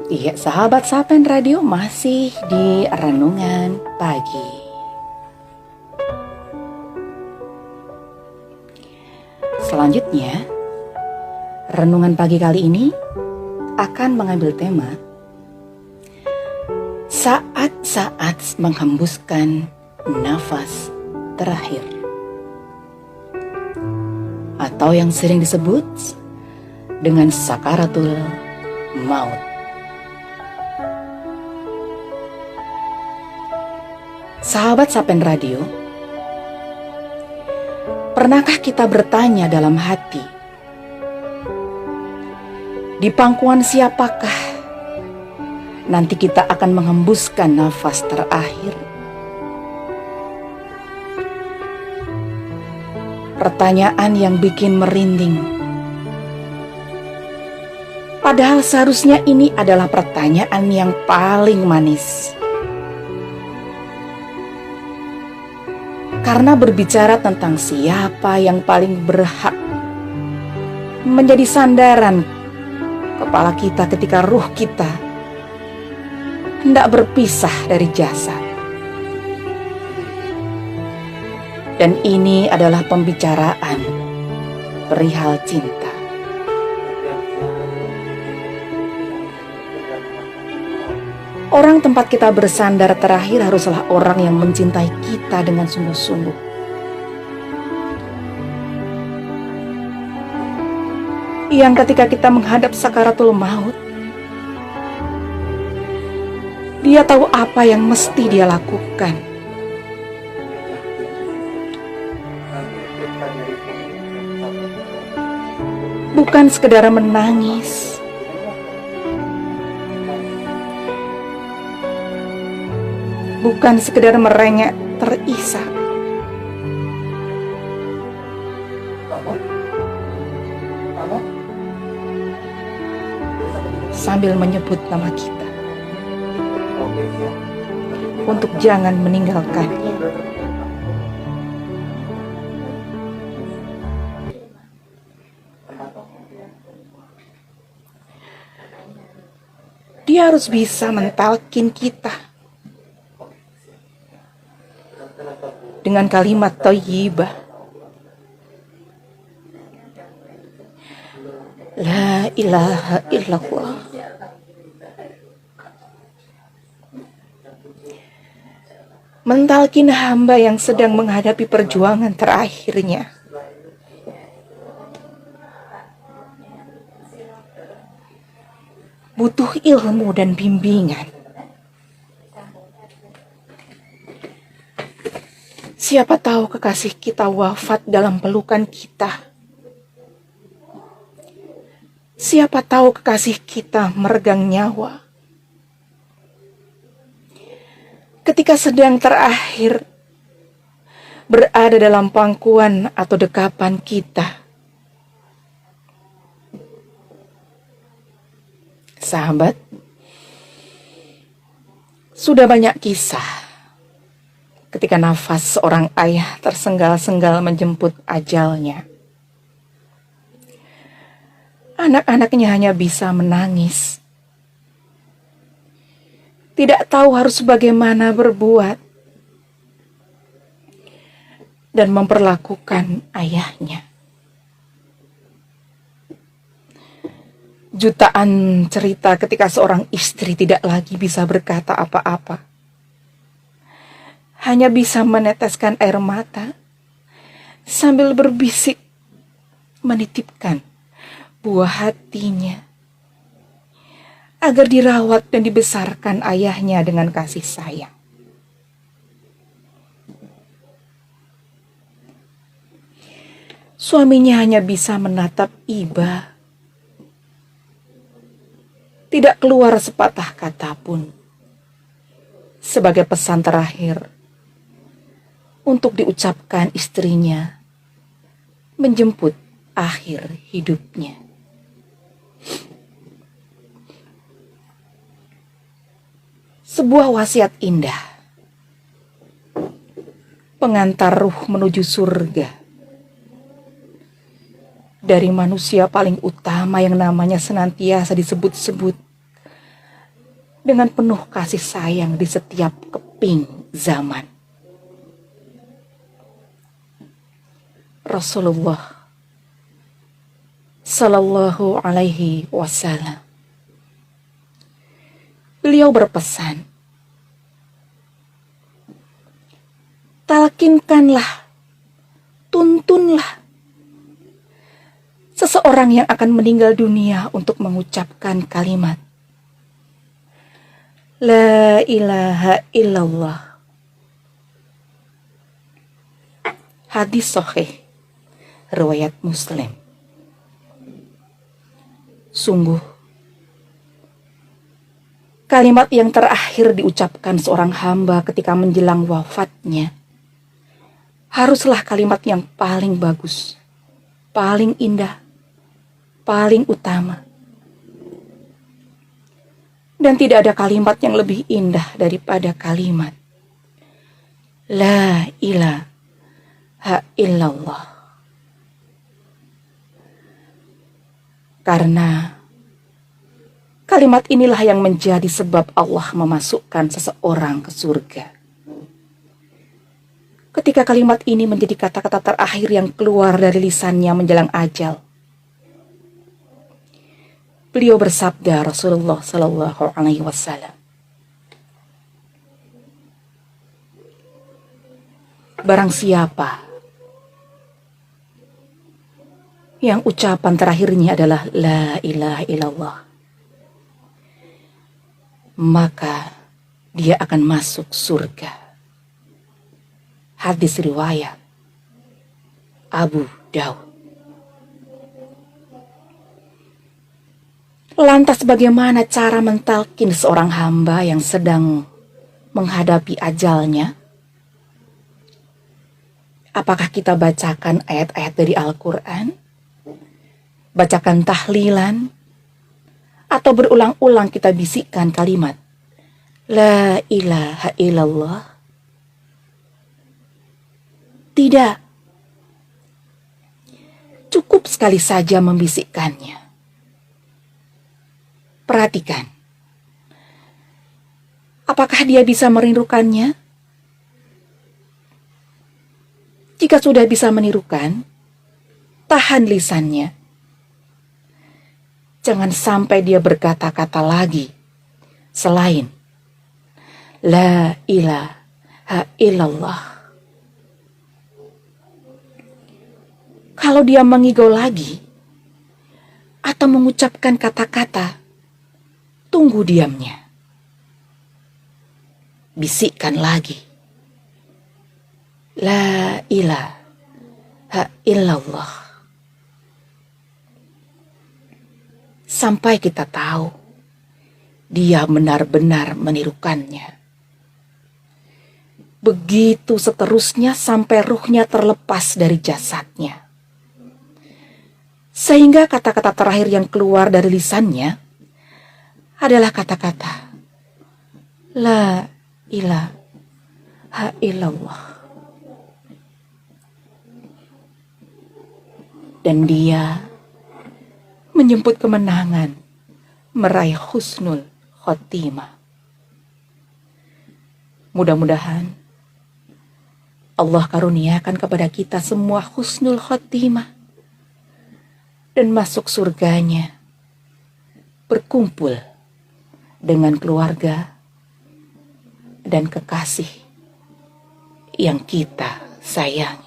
Iya, sahabat Sapen Radio masih di Renungan Pagi. Selanjutnya, Renungan Pagi kali ini akan mengambil tema saat-saat menghembuskan nafas terakhir, atau yang sering disebut dengan sakaratul maut. Sahabat Sapen Radio, pernahkah kita bertanya dalam hati, di pangkuan siapakah nanti kita akan menghembuskan nafas terakhir? Pertanyaan yang bikin merinding. Padahal seharusnya ini adalah pertanyaan yang paling manis. Karena berbicara tentang siapa yang paling berhak menjadi sandaran kepala kita ketika ruh kita hendak berpisah dari jasad. Dan ini adalah pembicaraan perihal cinta. Orang tempat kita bersandar terakhir haruslah orang yang mencintai kita dengan sungguh-sungguh. Yang ketika kita menghadap sakaratul maut, dia tahu apa yang mesti dia lakukan. Bukan sekedar menangis, bukan sekedar merengek terisak, sambil menyebut nama kita untuk jangan meninggalkannya. Dia harus bisa mentalkin kita dengan kalimat thayyibah, la ilaha illallah. Mentalkin hamba yang sedang menghadapi perjuangan terakhirnya. Butuh ilmu dan bimbingan. Siapa tahu kekasih kita wafat dalam pelukan kita. Siapa tahu kekasih kita meregang nyawa ketika sedang terakhir berada dalam pangkuan atau dekapan kita. Sahabat, sudah banyak kisah ketika nafas seorang ayah tersenggal-senggal menjemput ajalnya. Anak-anaknya hanya bisa menangis, tidak tahu harus bagaimana berbuat, dan memperlakukan ayahnya. Jutaan cerita ketika seorang istri tidak lagi bisa berkata apa-apa, hanya bisa meneteskan air mata sambil berbisik menitipkan buah hatinya agar dirawat dan dibesarkan ayahnya dengan kasih sayang. Suaminya hanya bisa menatap iba, tidak keluar sepatah kata pun sebagai pesan terakhir untuk diucapkan istrinya menjemput akhir hidupnya. Sebuah wasiat indah, pengantar ruh menuju surga, dari manusia paling utama yang namanya senantiasa disebut-sebut dengan penuh kasih sayang di setiap keping zaman. Rasulullah Sallallahu Alaihi Wasallam, beliau berpesan, talkinkanlah, tuntunlah seseorang yang akan meninggal dunia untuk mengucapkan kalimat La ilaha illallah. Hadis sahih riwayat Muslim. Sungguh, kalimat yang terakhir diucapkan seorang hamba ketika menjelang wafatnya haruslah kalimat yang paling bagus, paling indah, paling utama. Dan tidak ada kalimat yang lebih indah daripada kalimat La ilaha illallah. Karena kalimat inilah yang menjadi sebab Allah memasukkan seseorang ke surga. Ketika kalimat ini menjadi kata-kata terakhir yang keluar dari lisannya menjelang ajal, beliau bersabda, Rasulullah Sallallahu Alaihi Wasallam, barang siapa yang ucapan terakhirnya adalah La ilaha illallah, maka dia akan masuk surga. Hadis riwayat Abu Daud. Lantas bagaimana cara mentalkin seorang hamba yang sedang menghadapi ajalnya? Apakah kita bacakan ayat-ayat dari Al-Quran? Bacakan tahlilan? Atau berulang-ulang kita bisikkan kalimat La ilaha illallah? Tidak. Cukup sekali saja membisikkannya. Perhatikan. Apakah dia bisa menirukannya? Jika sudah bisa menirukan, tahan lisannya. Jangan sampai dia berkata-kata lagi selain La ilaha illallah. Kalau dia mengigau lagi atau mengucapkan kata-kata, tunggu diamnya. Bisikkan lagi La ilaha illallah. Sampai kita tahu dia benar-benar menirukannya. Begitu seterusnya sampai ruhnya terlepas dari jasadnya. Sehingga kata-kata terakhir yang keluar dari lisannya adalah kata-kata La ilaha illallah. Dan dia menjemput kemenangan, meraih husnul khotimah. Mudah-mudahan Allah karuniakan kepada kita semua husnul khotimah dan masuk surganya, berkumpul dengan keluarga dan kekasih yang kita sayangi.